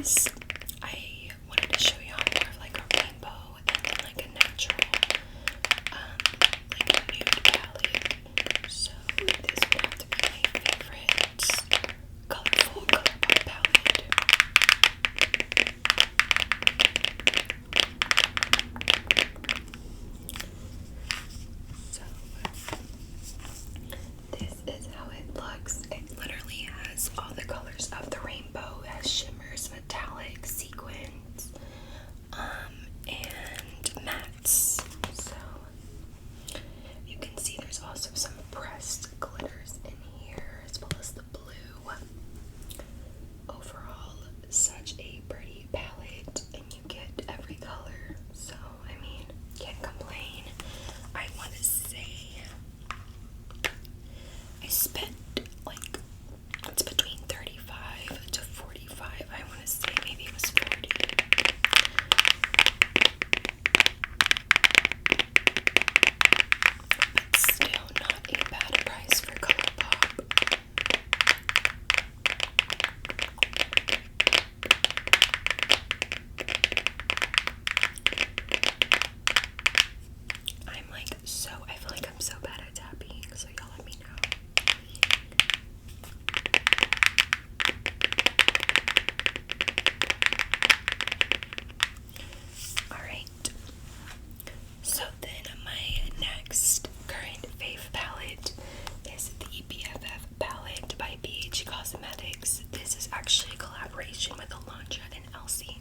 this, I wanted to show you all more of like a rainbow and then like a natural, like a nude palette. So this would have to be my favorite colorful ColourPop palette. So this is how it looks. It literally has all the colors of the rainbow. It has shimmers, metallic, sequins, and mattes. So you can see there's also some pressed glitters in here, as well as the blue. Overall, such a pretty palette, and you get every color. So, I mean, can't complain. I want to say I spent like, it's between 35 to 45. I want to say maybe it was 40. But still not a bad price for ColourPop. I'm like I feel like I'm so bad at tapping, so y'all let me know. Alright, so then my next current fave palette is the BFF palette by BH Cosmetics. This is actually a collaboration with Alondra and Elsie.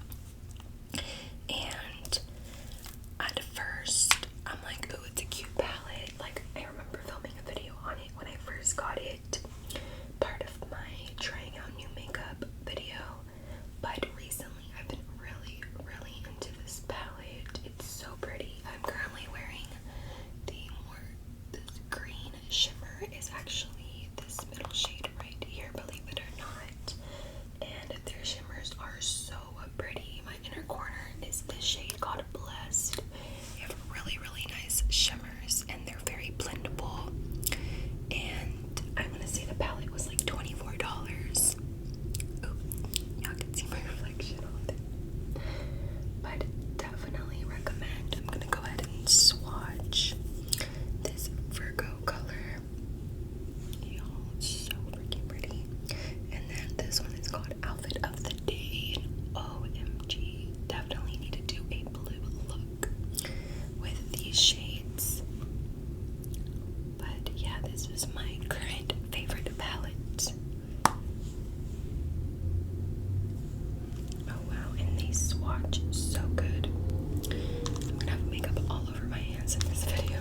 And at first, I'm like, oh, it's a cute palette. Like, I remember filming a video on it when I first got it, part of my trying out new makeup video. But recently, I've been really, really into this palette. It's so pretty. I'm currently wearing this green shimmer is actually this middle shade right here, believe it or not. And their shimmers are so pretty. My inner corner is this shade called Blessed. They have really, really nice shimmers, and they're very blendable. And I want to say the palette was like $24. Ooh, y'all can see my reflection on it. But definitely recommend. I'm gonna go ahead and swatch this Virgo color. Y'all, it's so freaking pretty. And then this one is called Outfit of the Day. And OMG, definitely need to do a blue look with these shades. But yeah, this is my current favorite palette. Oh wow, and they swatch so good. I'm gonna have makeup all over my hands in this video.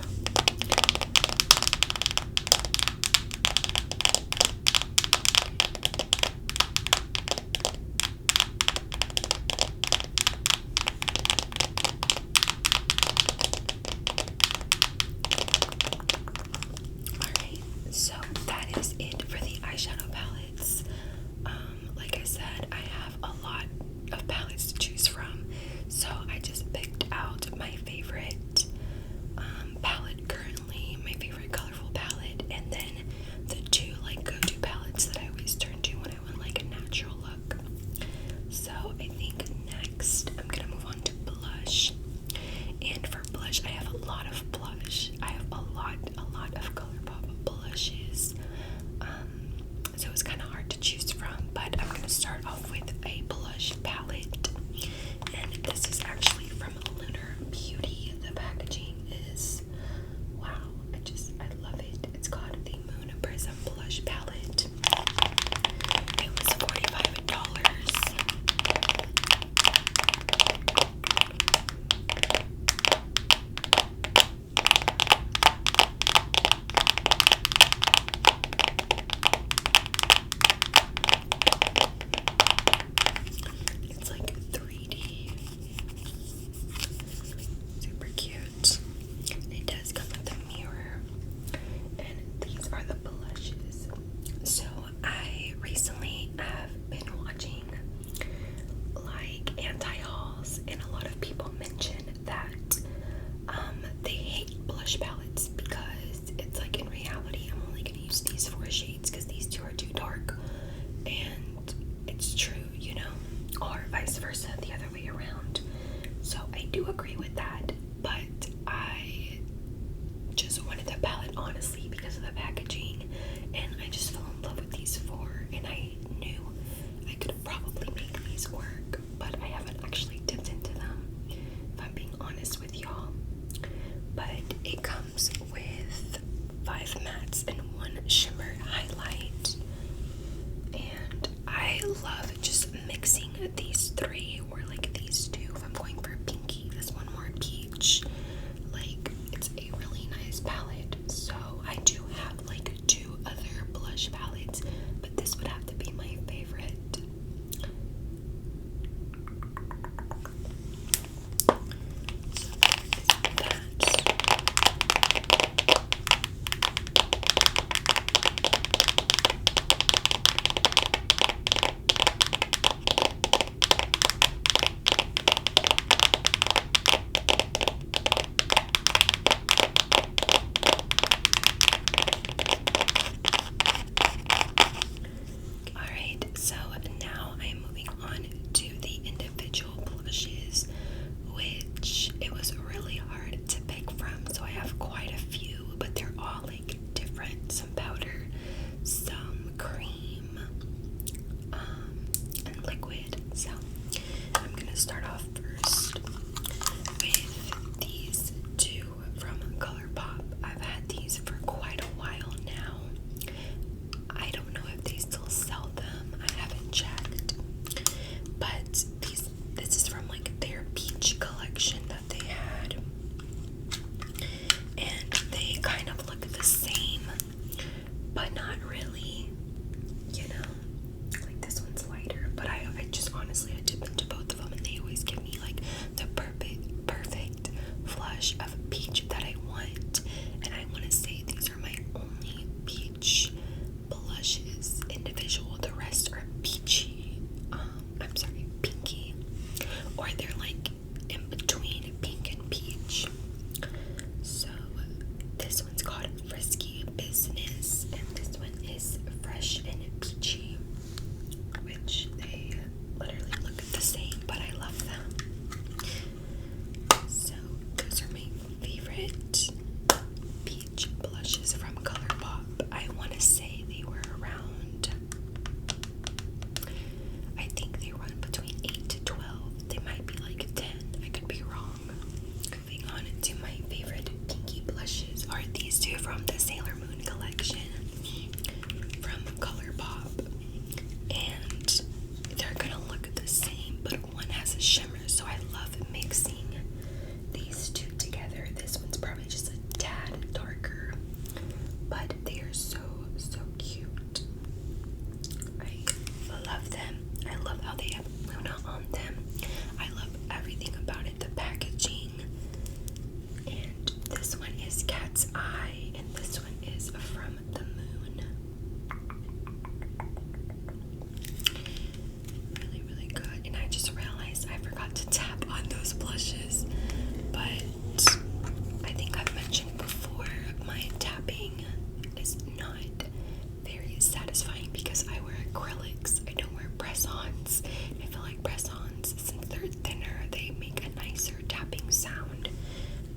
love them. I love how they have Luna on them. I love everything about it, the packaging. And this one is Cat's Eye, and this one is From the Moon. Really, really good. And I just realized I forgot to tap on those blushes, but I think I've mentioned before, my tapping is not very satisfying because I wear acrylics. I don't wear press-ons. I feel like press-ons, since they're thinner, they make a nicer tapping sound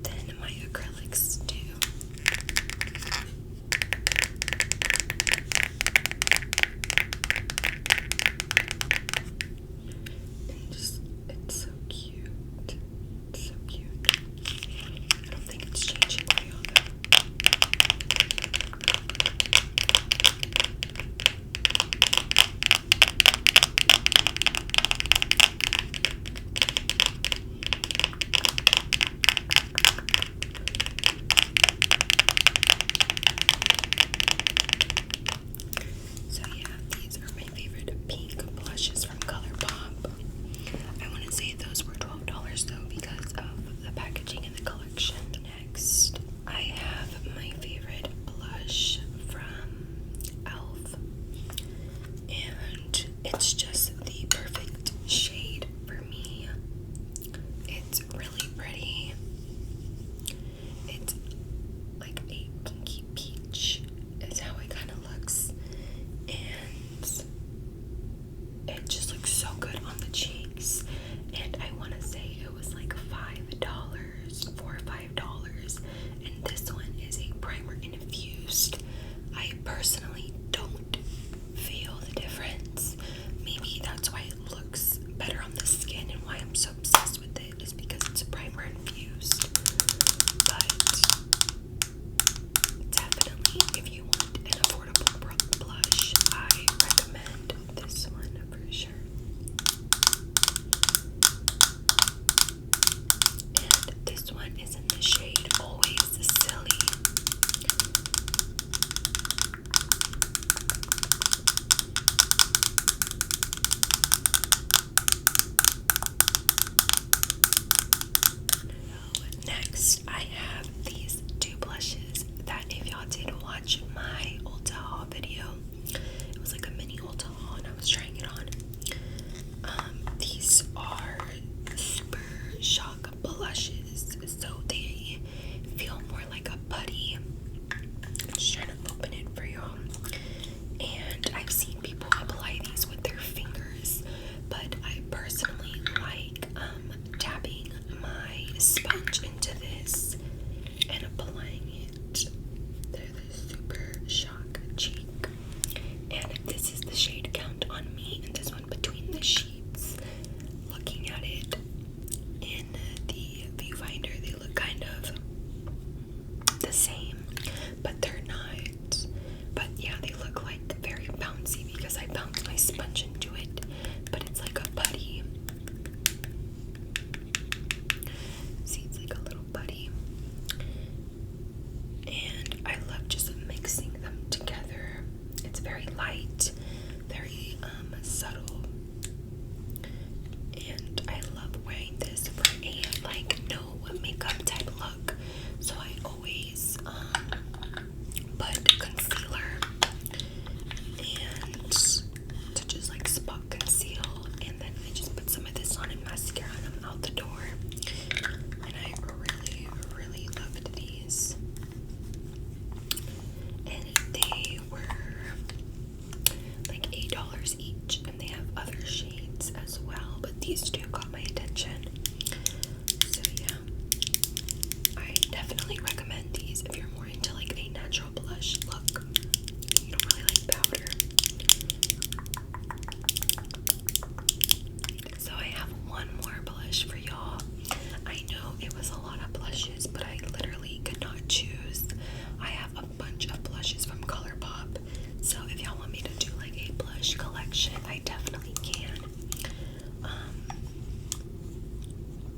than my acrylics do. And just, it's so cute. It's so cute. I don't think it's changing for y'all though. So yeah, these are my favorite pink blushes from ColourPop. I want to say those were $12 though because of the packaging and the collection. Next, I have my favorite blush from e.l.f. And it's just the perfect shade for me. It's really pretty. It's like a pinky peach is how it kind of looks, and it just looks so good on the cheeks. And I want to say it was like $5, $4 or $5, and this one is a primer infused. I personally don't feel the difference. Maybe that's why it looks better on the skin and why I'm so obsessed with it, is because it's a primer infused. But definitely, if you want an affordable blush, I recommend this one for sure. And this one is in the shade Always Silly. Next, I have these two blushes that, if y'all did watch my Ulta haul video, it was like a mini Ulta haul and I was trying it on. These are Super Shock blushes, so they feel more like a putty. I'm just trying to open it for y'all. And I've seen people apply these with their fingers, but I personally like tapping my sponge into this and applying it. They're the Super Shock Cheek. And this is the shade Count on Me, and this one Between the Sheets. Looking at it in the viewfinder, they look kind of the same, but they're not. But yeah, they look like very bouncy because I bounce my sponge into it, but it's like a putty. See, it's like a little putty. And I love just mixing them together. It's very light, very subtle. And I love wearing this for a like no makeup type look. So I always put concealer and to just like spot conceal, and then I just put some of this on in mascara and I'm out the door. And I really, really loved these. And they were like $8 each, and they have other shades as well, but these two got my attention. So yeah, I definitely recommend these if you're more into like a natural blush look and you don't really like powder. So I have one more blush for y'all. I know it was a lot of blushes, but I literally could not choose. I have a bunch of blushes from ColourPop, so if y'all want me to do like a blush collection, I definitely can.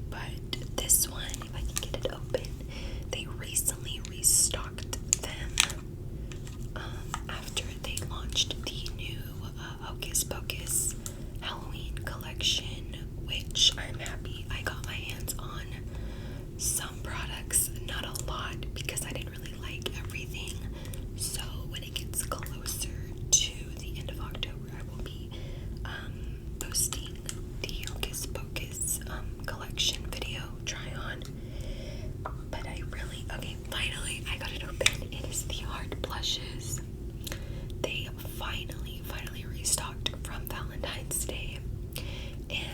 But this one, if I can get it open, they recently restocked them after they launched the new Hocus Pocus collection, which I'm happy I got my hands on some products, not a lot because I didn't really like everything. So when it gets closer to the end of October, I will be posting the Hocus Pocus collection video try on. But okay, finally I got it open. It is the Heart Blushes. They finally restocked from Valentine's Day, and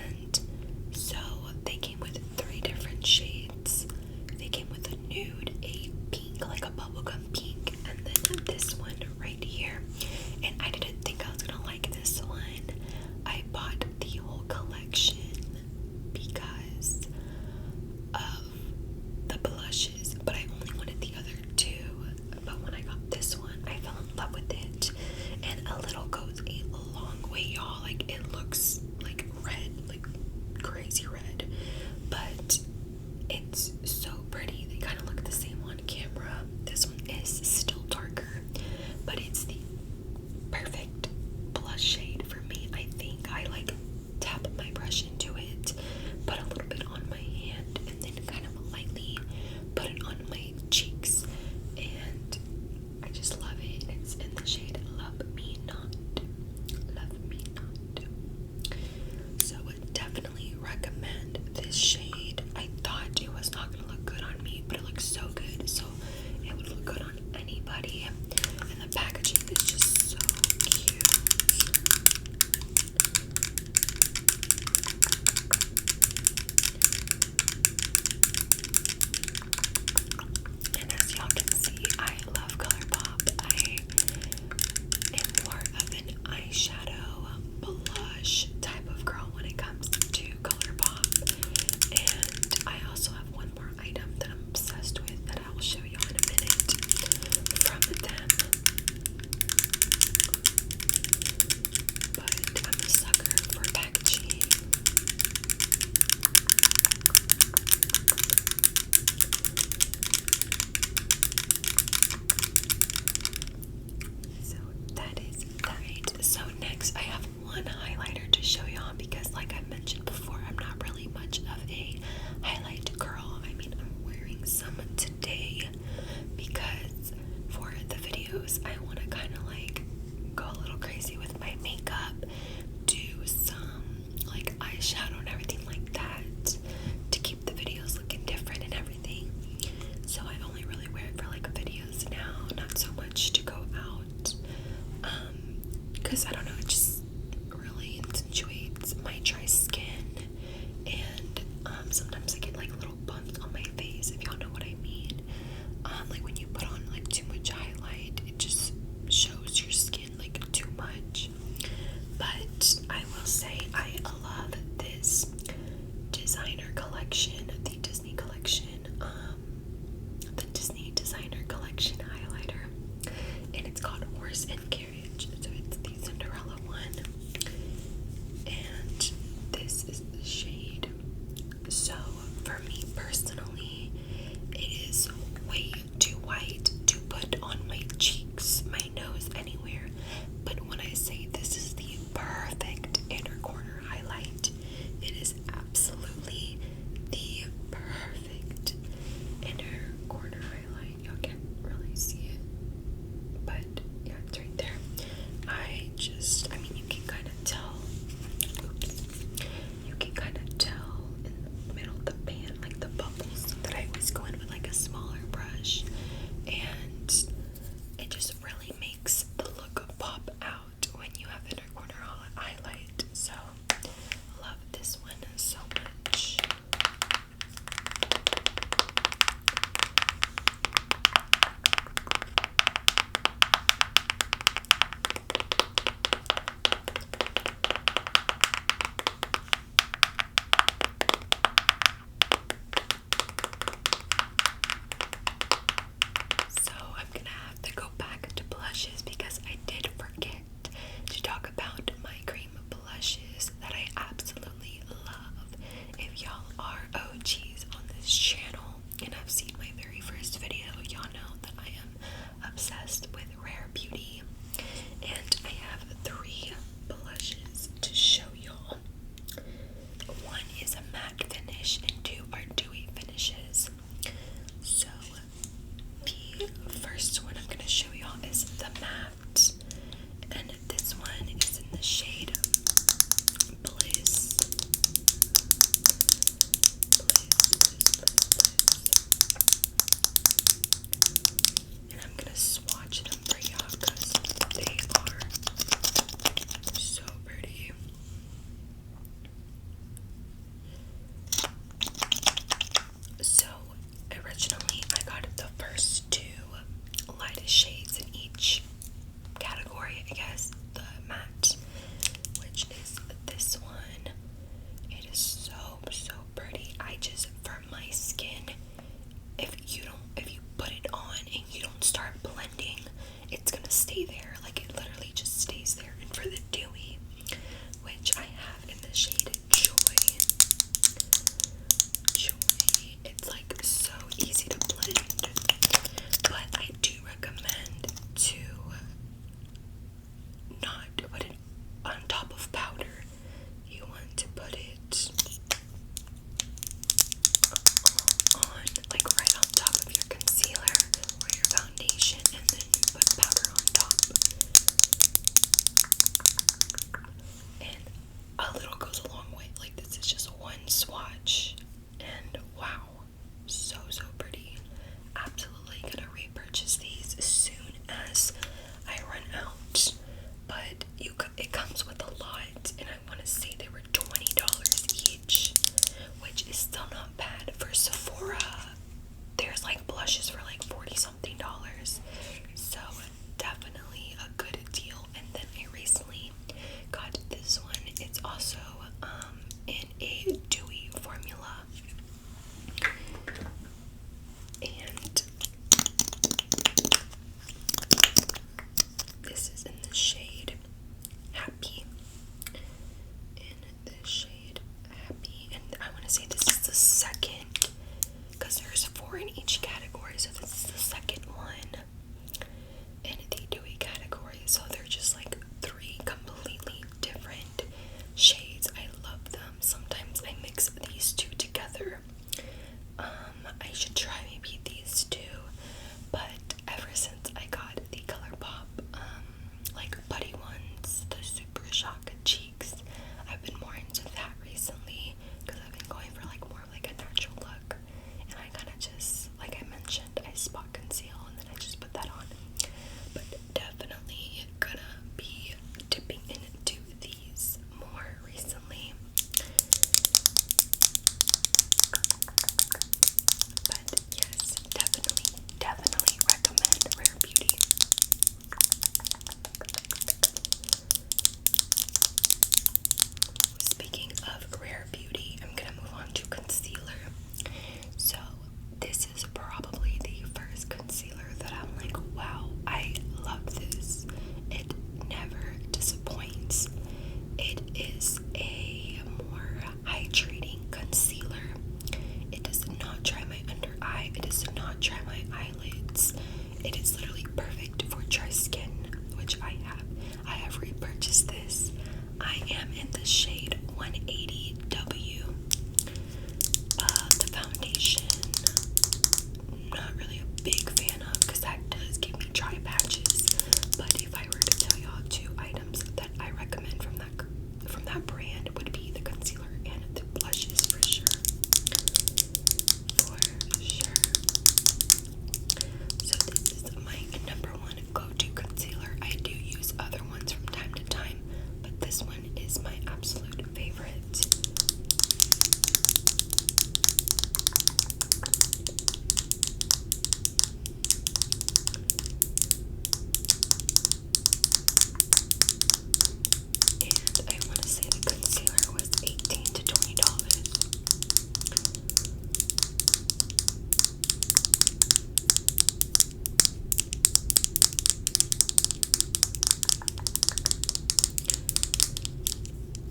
I am in the shade 180W. The foundation, not really a big fan of because that does give me dry patches. But if I were to tell y'all two items that I recommend from that brand, would be the concealer and the blushes for sure. For sure. So this is my number one go-to concealer. I do use other ones from time to time, but this one is my absolute favorite. And I want to say the concealer was $18 to $20.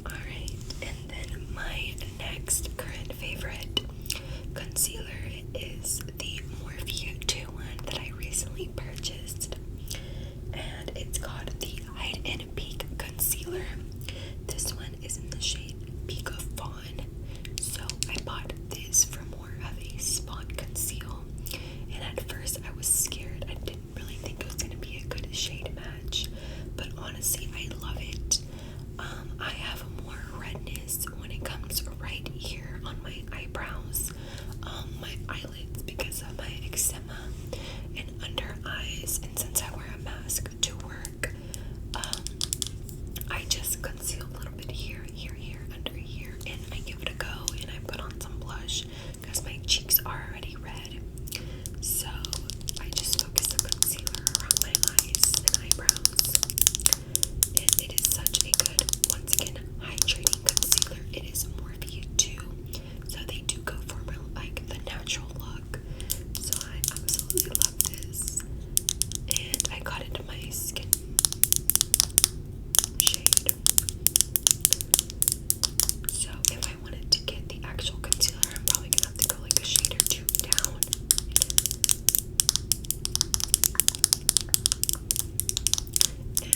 Alright, and then my next current favorite concealer is the Morphe 2-1 that I recently purchased. And it's called the Hide and Peak Concealer. This one is in the shade Peak of Fawn. So I bought this for more of a spot conceal. And at first I was scared. I didn't really think it was going to be a good shade match. But honestly, I love it. I have more redness when it comes right here on my eyebrows, my eyelids because of my eczema, and under eyes. And since I wear a mask to work, I just conceal a little bit here, under here, and I give it a go, and I put on some blush because my cheeks are already red. So I just focus the concealer around my eyes and eyebrows. And it is such a good, once again, hydrating concealer. It is Morphe 2, so they do go for more like the natural look. So I absolutely love this, and I got it in my skin shade. So if I wanted to get the actual concealer, I'm probably gonna have to go like a shade or two down. And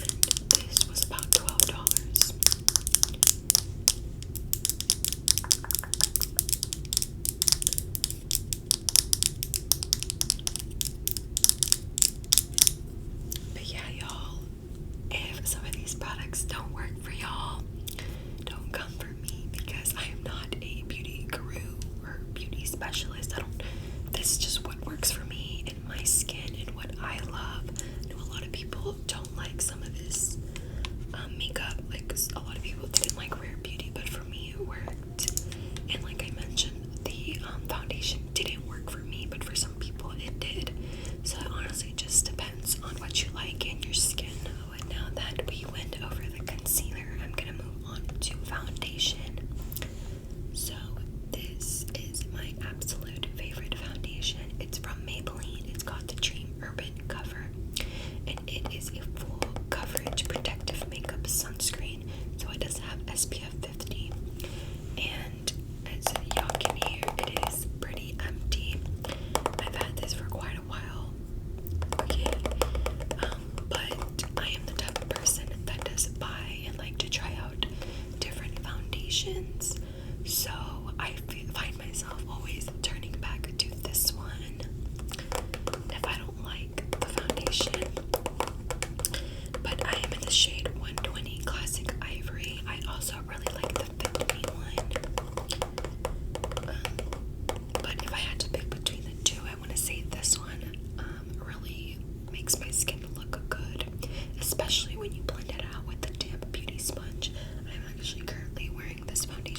this was about $12. But yeah, y'all, if some of these products don't work for y'all, don't come for me because I am not a beauty guru or beauty specialist. This is just what works for me and my skin and what I love. I know a lot of people don't like some of this makeup. Like a lot of people didn't like Rare Beauty, but for me it worked. And like I mentioned, the foundation didn't work for me, but for some people it did. So it honestly just depends on what you like in your skin. Oh, and now that we went over the concealer, I'm gonna move on to foundation. So this is my absolute favorite foundation. It's from Maybelline. It's called the Dream Urban Cover, and it is a full coverage protective makeup sunscreen. So it does have SPF 50, and as y'all can hear, it is pretty empty. I've had this for quite a while. Okay, but I am the type of person that does buy and like to try out different foundations. So I find myself always turning back to this one if I don't like the foundation. But I am in the shade 120 Classic Ivory. I also really like the Fit Me one. But if I had to pick between the two, I want to say this one really makes my skin look good, especially when you blend it out with the damp beauty sponge. I'm actually currently wearing this foundation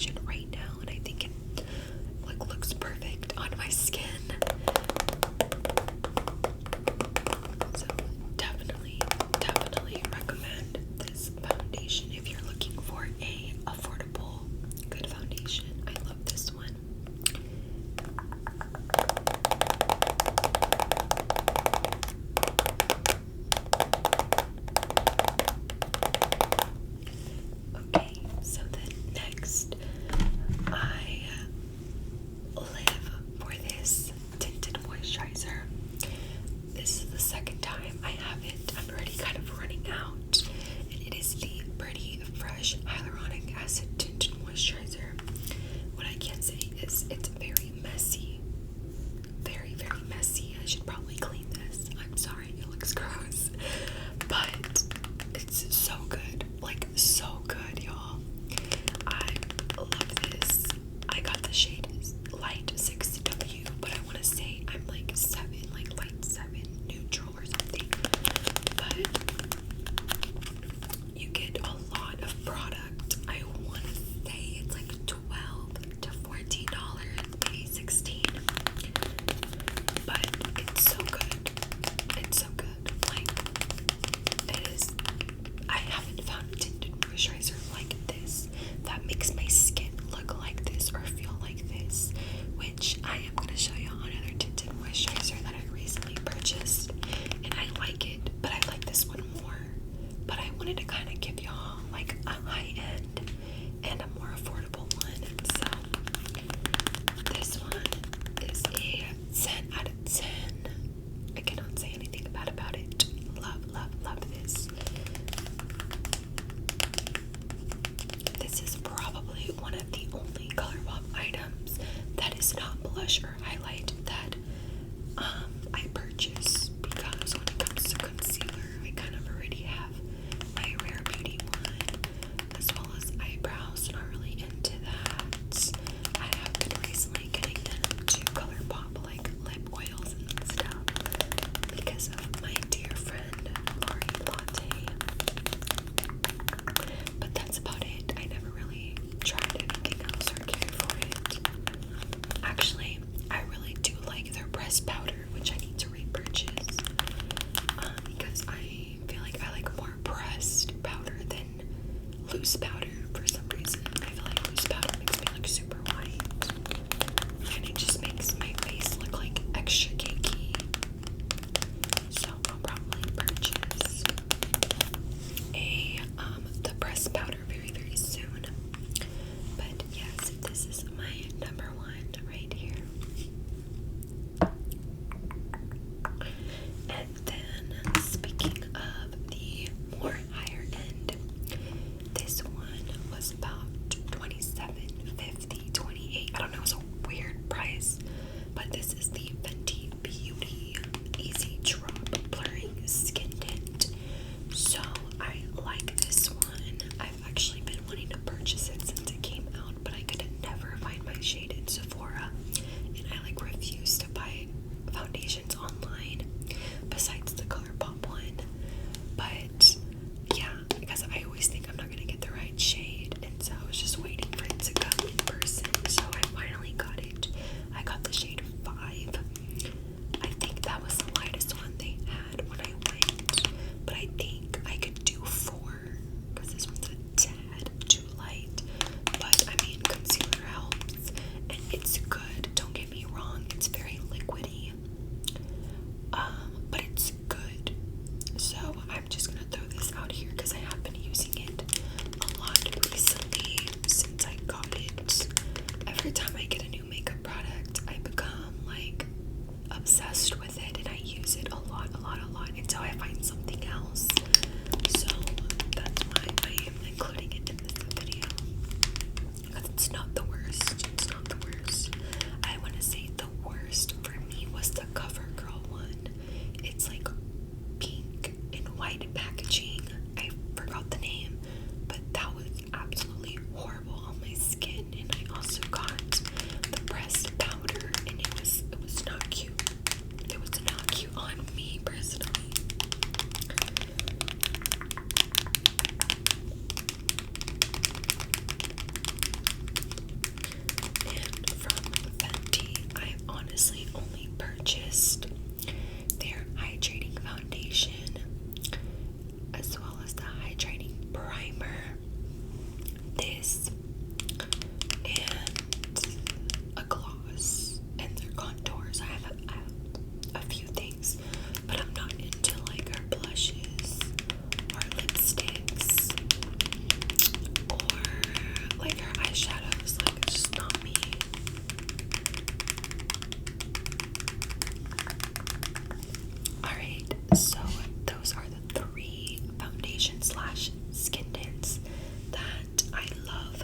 ColourPop items that is not blush or highlight that I purchase, because when it comes to concealer, I kind of already have my Rare Beauty one, as well as eyebrows. Not really into that. I have been recently getting into ColourPop like lip oils and stuff because of my dear friend Lori Latte. But that's about it. I never really tried anything else or cared for it. Actually, I really do like their pressed powder, which I need to repurchase, because I feel like I like more pressed powder than loose powder for some reason. I feel like loose powder makes me look super white, and it just makes my face look like extra cakey. So I'll probably purchase the pressed powder very, very soon. But yes, this is my number one right here. And then, speaking of the more higher end, this one was about $27.50, $28. I don't know, it was a weird price. But this is the Fenty Beauty Easy Drop Blurring Skin Tint. So I like this one. I've actually been wanting to purchase it since it came out, but I could never find my shade in Sephora, and I like refuse to buy foundations online besides the ColourPop one. But yeah, because I always think I'm not gonna get the right shade, and so I was just waiting for it to come in person. So I finally got it. I got the shade 5. I think that was the lightest one they had when I went, but I think I could do 4 because this one's a tad too light. But I mean, concealer helps, and it's good. Don't get me wrong, it's very liquidy, but it's good. So I'm just gonna throw this out here because I have been using it a lot recently since I got it. Every time I get a new makeup product, I become like obsessed with it, and I use it a lot until I find something else. So that's why I am including it in this video, because it's not the worst. It's not the worst. I want to say the worst for me was the CoverGirl one. It's like pink and white packaging. I forgot the name, but that was absolutely horrible on my skin. And I also got the pressed powder, and it was not cute. It was not cute on me personally. And from Fenty, I honestly only purchased their hydrating foundation as well as the hydrating primer, this, and a gloss, and their contours. I have a few things, but I'm not into like her blushes or lipsticks or like her eyeshadows. Like, it's just not me. Alright, so those are the 3 foundation slash skin tints that I love.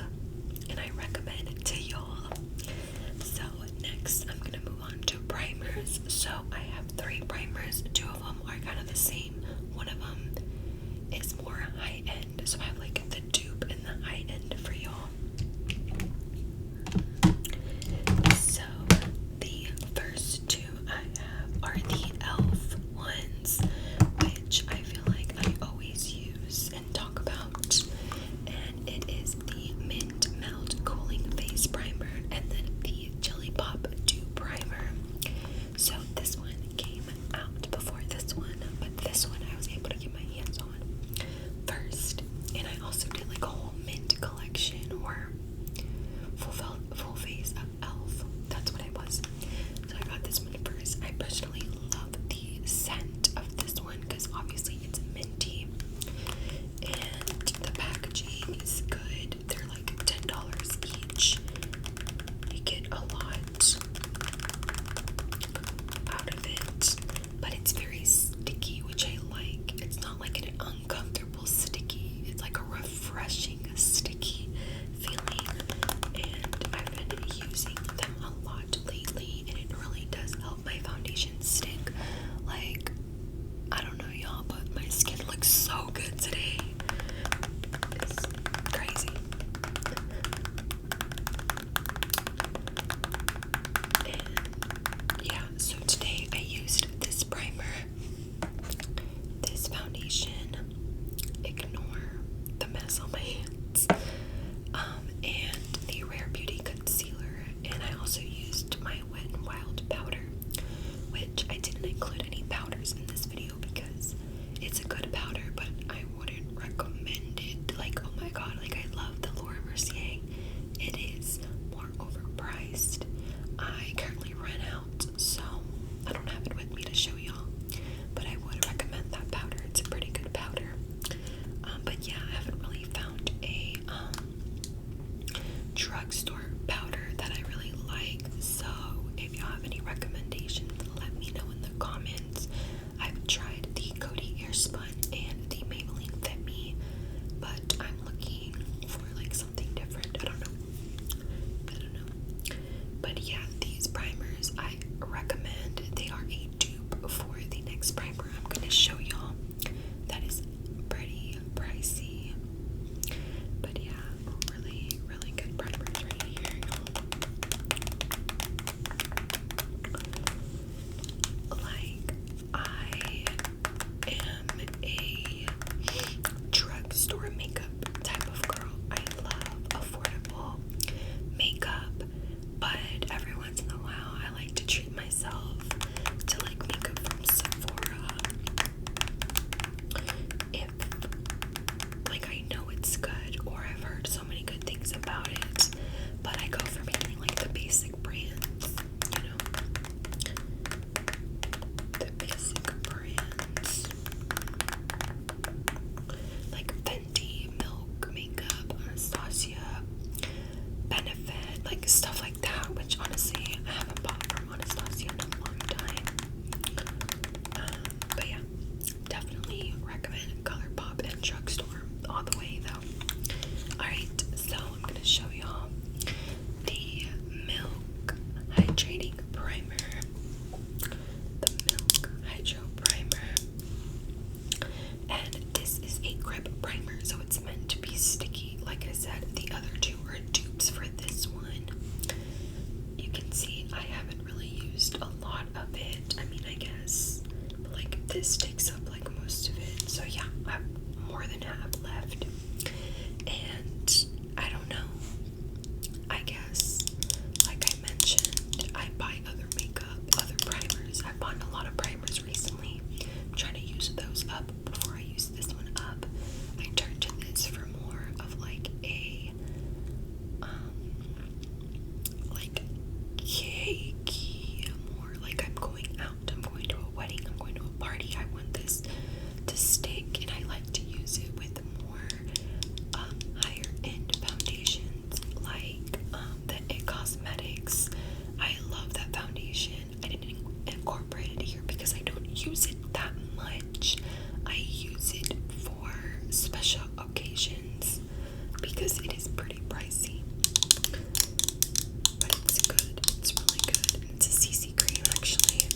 But yeah, these primers I recommend. They are a dupe for the next primer I'm gonna show y'all. That is pretty pricey. But yeah, really, really good primers right here, y'all. Like, I am a drugstore makeup type of girl. I love affordable makeup, but every once in a while I like to treat myself to like makeup from Sephora. If like I know it's good, or I've heard so many good things about it, but I go for mainly like the basic brands, you know, the basic brands like Fenty, Milk Makeup, Anastasia, Benefit, like stuff like that, which honestly I haven't bought from Anastasia in a long time. But yeah, definitely recommend ColourPop and drugstore all the way though. Alright, so I'm gonna show y'all the Milk Hydrating Primer. The Milk Hydro Primer. And this is a grip primer, so it's meant to be sticky. Like I said, the other two are dupes for this one. You can see I haven't really used a lot of it. I mean, I guess, but like this takes up like most of it. So yeah, I have more than half left. And I don't know. I guess, like I mentioned, I buy other makeup, other primers. I bought a lot of primers recently. I'm trying to use those up before I use this one up. I turned to this for more of like a like cakey, more like I'm going out, I'm going to a wedding, I'm going to a party. I want this to stick, and I like to use it with more higher end foundations, like the It Cosmetics. I love that foundation. I didn't incorporate it here because I don't use it that much. I use it for special occasions because it is pretty pricey. But it's good. It's really good. It's a CC cream actually.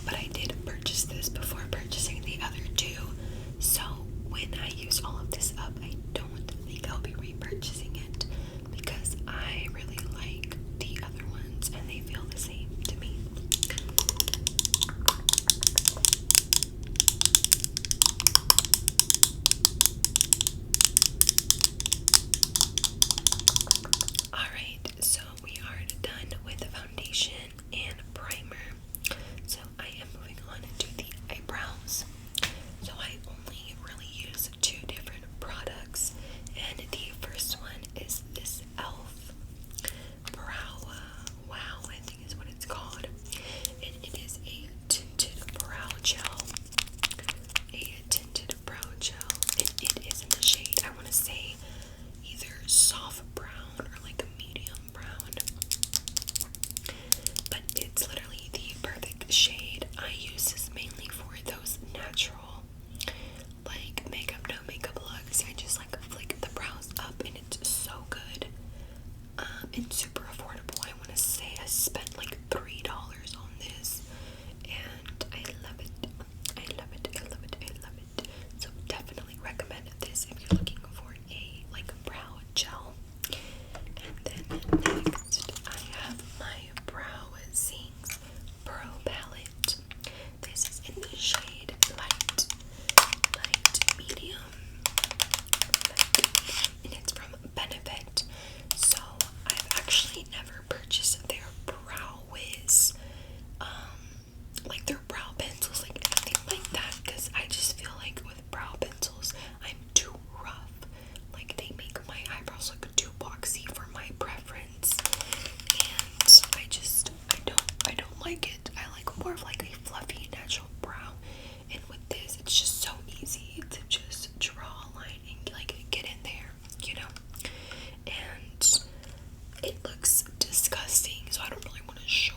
But I did purchase this before purchasing the other two. So when I use all of this up, I don't think I'll be repurchasing it because I really like the other ones and they feel the same to me. Alright, so we are done with the foundation and primer. So I am moving on to the eyebrows. So I only really use two different products, and the first one is this e.l.f. Brow Wow, I think is what it's called, and it is a tinted brow gel. A tinted brow gel, and it is in the shade, I want to say either soft brown or like a medium brown, but it's literally the perfect shade. I use this mainly for those natural like makeup, no makeup looks. I just like flick the brows up and it's so good. And super affordable. I want to say I spent like $3 on this and I love it. I love it. I love it. I love it. So definitely recommend this if you're looking for a like brow gel. And then next I have my Brow Zings Pro Palette. This is in the shade light medium, and it's from Benefit. So I've actually never purchased their Brow Wiz, like their brow pencils, like anything like that, because I just feel like with brow pencils, I'm too rough. Like they make my eyebrows look too boxy for my preference, and I don't like it. I like more of like a fluffy natural brow, and with this, it's just so easy to just draw a line and like get in there, you know. And it looks disgusting, so I don't really want to show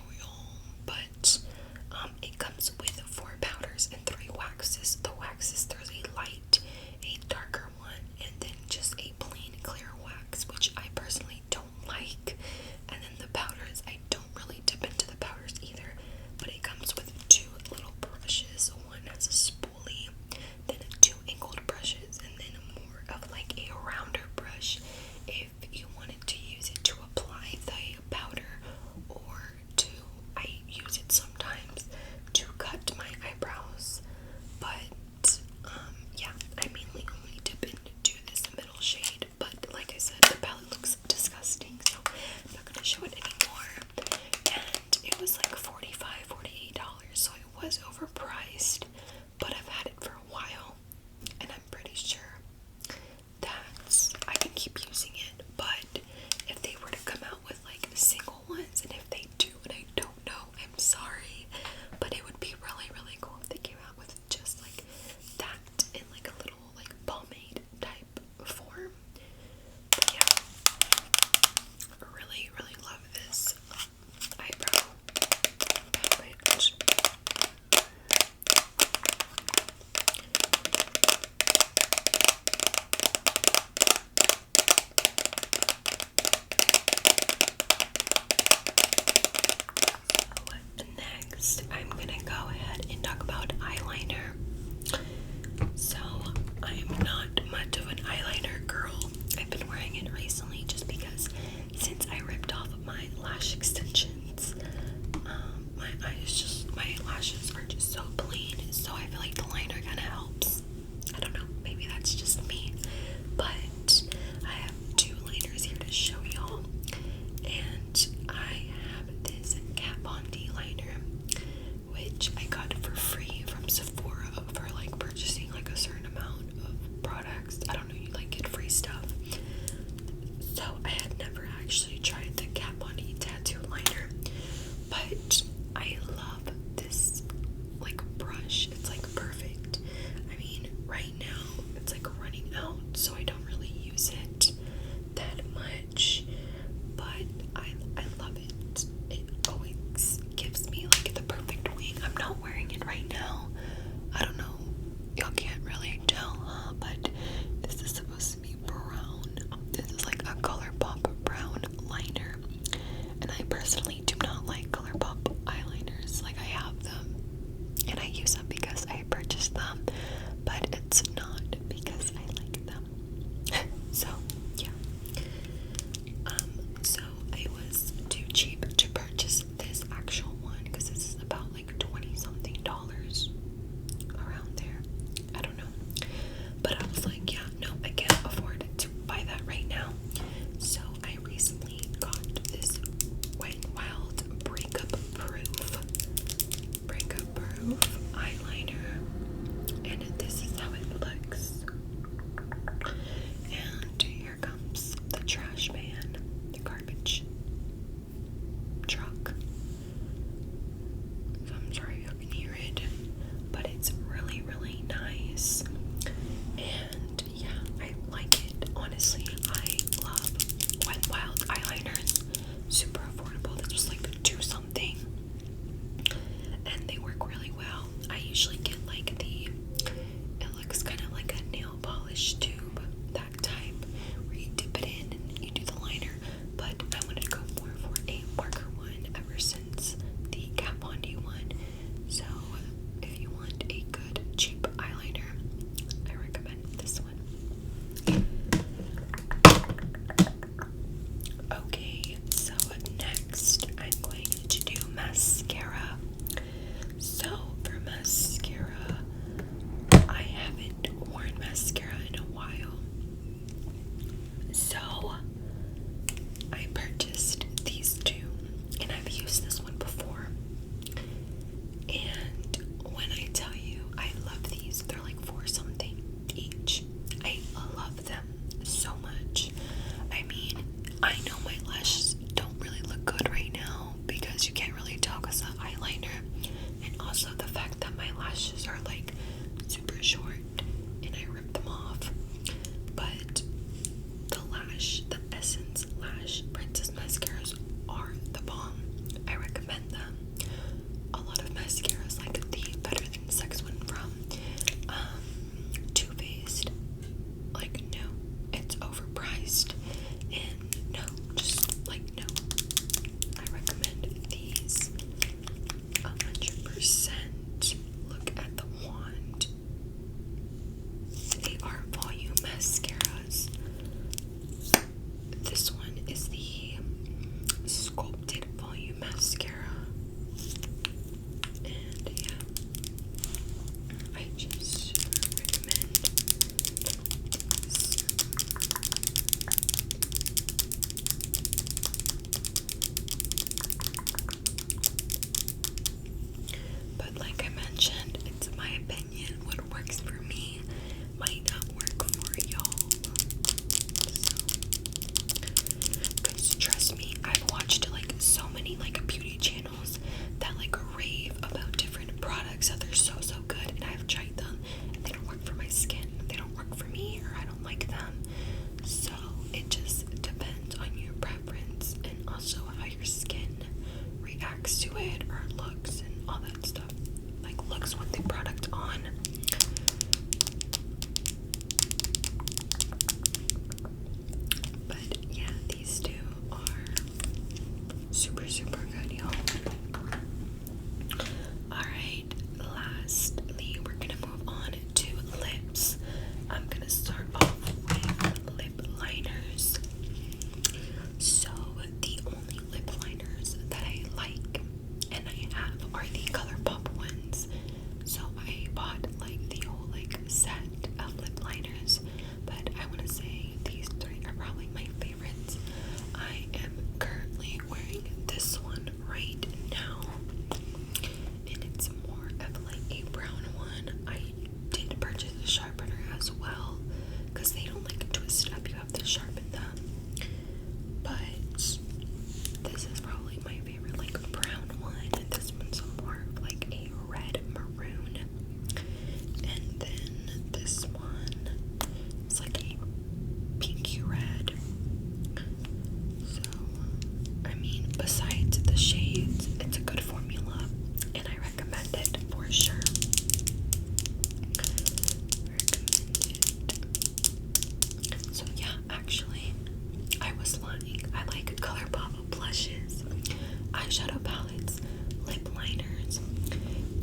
eyeshadow palettes, lip liners,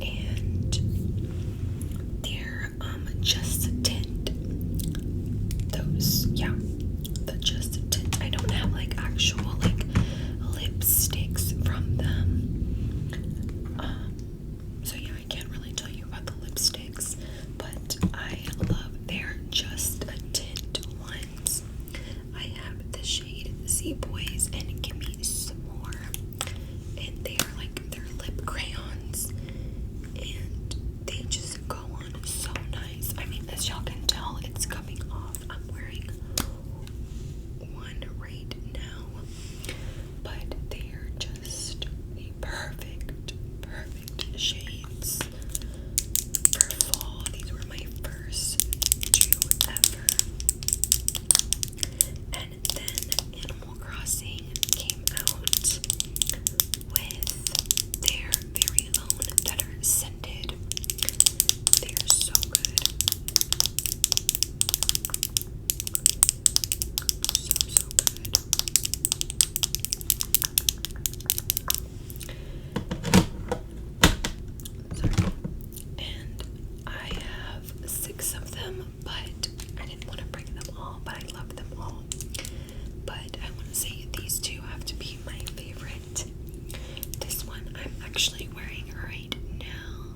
and they're just a tint. Those, yeah, the just a tint. I don't have like actual like lipsticks from them. So yeah, I can't really tell you about the lipsticks, but I love their just a tint ones. I have the shade Z Boys and Give Me Some More, and they're like they're lip crayons, and they just go on so nice. I mean, as y'all can tell, it's coming off. I'm wearing one right now, but they're just the perfect shades for fall. These were my first two ever. And then Animal Crossing came out with their very own that are scented. They're so good. So good. Sorry. And I have 6 of them, but I didn't want to bring them all, but I love them all. But I want to say these two have to be my favorite. This one I'm actually wearing right now.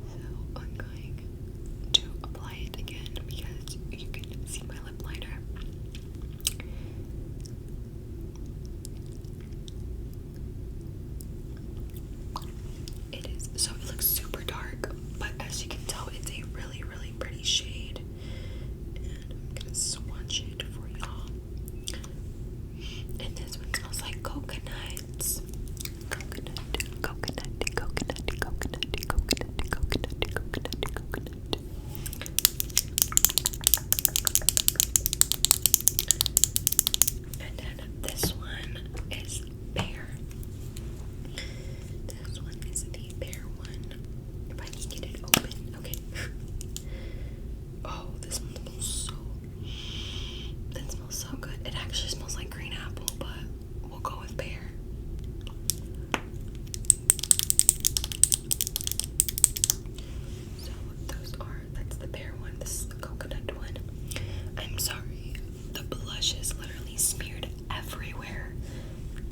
So I'm going to apply it again because you can see my lip liner. It is, so it looks super dark, but as you can tell, it's a really, really pretty shade. And I'm gonna swatch it for y'all. And this one smells like coconuts. Coconut. And then this one is pear. This one is the pear one. If I can get it open. Okay. Oh, this one smells so good. It actually smells like green apple, but we'll go with pear. So that's the pear one. This is the coconut one. I'm sorry, the blush is literally smeared everywhere.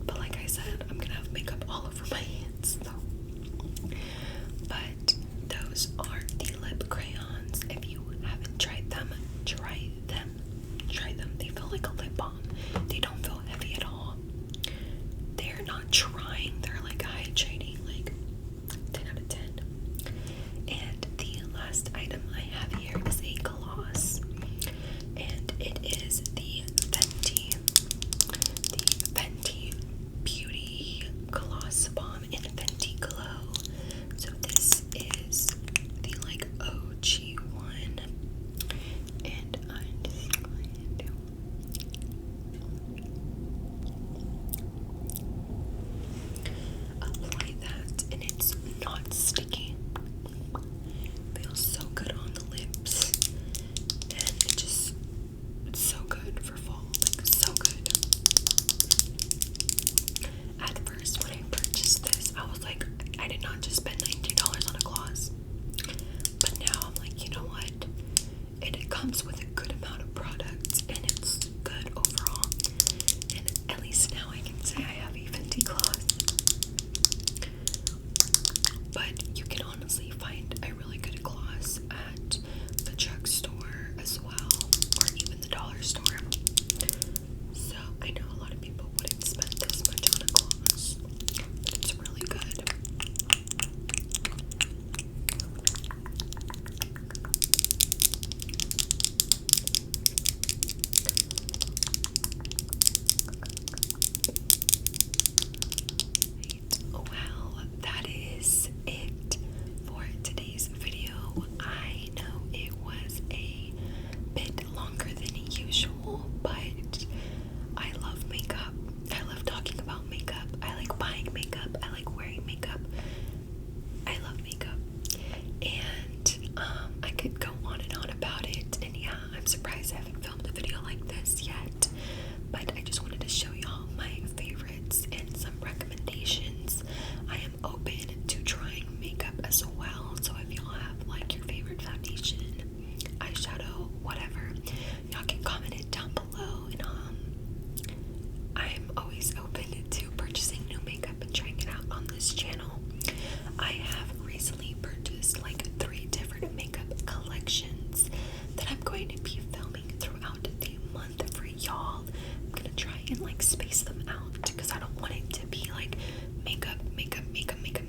But like I said, I'm gonna have makeup all over my hands though. But those are the lip crayons. If you haven't tried them, try them. They feel like a lip balm. They don't feel heavy at all. They're not trying. They're like hydrating, like 10 out of 10. And the last item I have here is a gloss. And it is the Fenty Beauty Gloss Bomb in Fenty Glow. So this is the like OG one. And I'm just going to apply that, and it's not sticky. Feels so good on the lips, and it's so good for fall, like so good. At first, when I purchased this, I was like, I did not just spend $19 on a gloss. But now I'm like, you know what? It comes with a good amount of products, and it's good overall. And at least now I can say I have a Fenty gloss. But you can honestly find a really good gloss at the drugstore as well, or even the dollar store. So I know a lot of people wouldn't spend this much on a gloss, but it's really good. like space them out because I don't want it to be like makeup, makeup, makeup, makeup,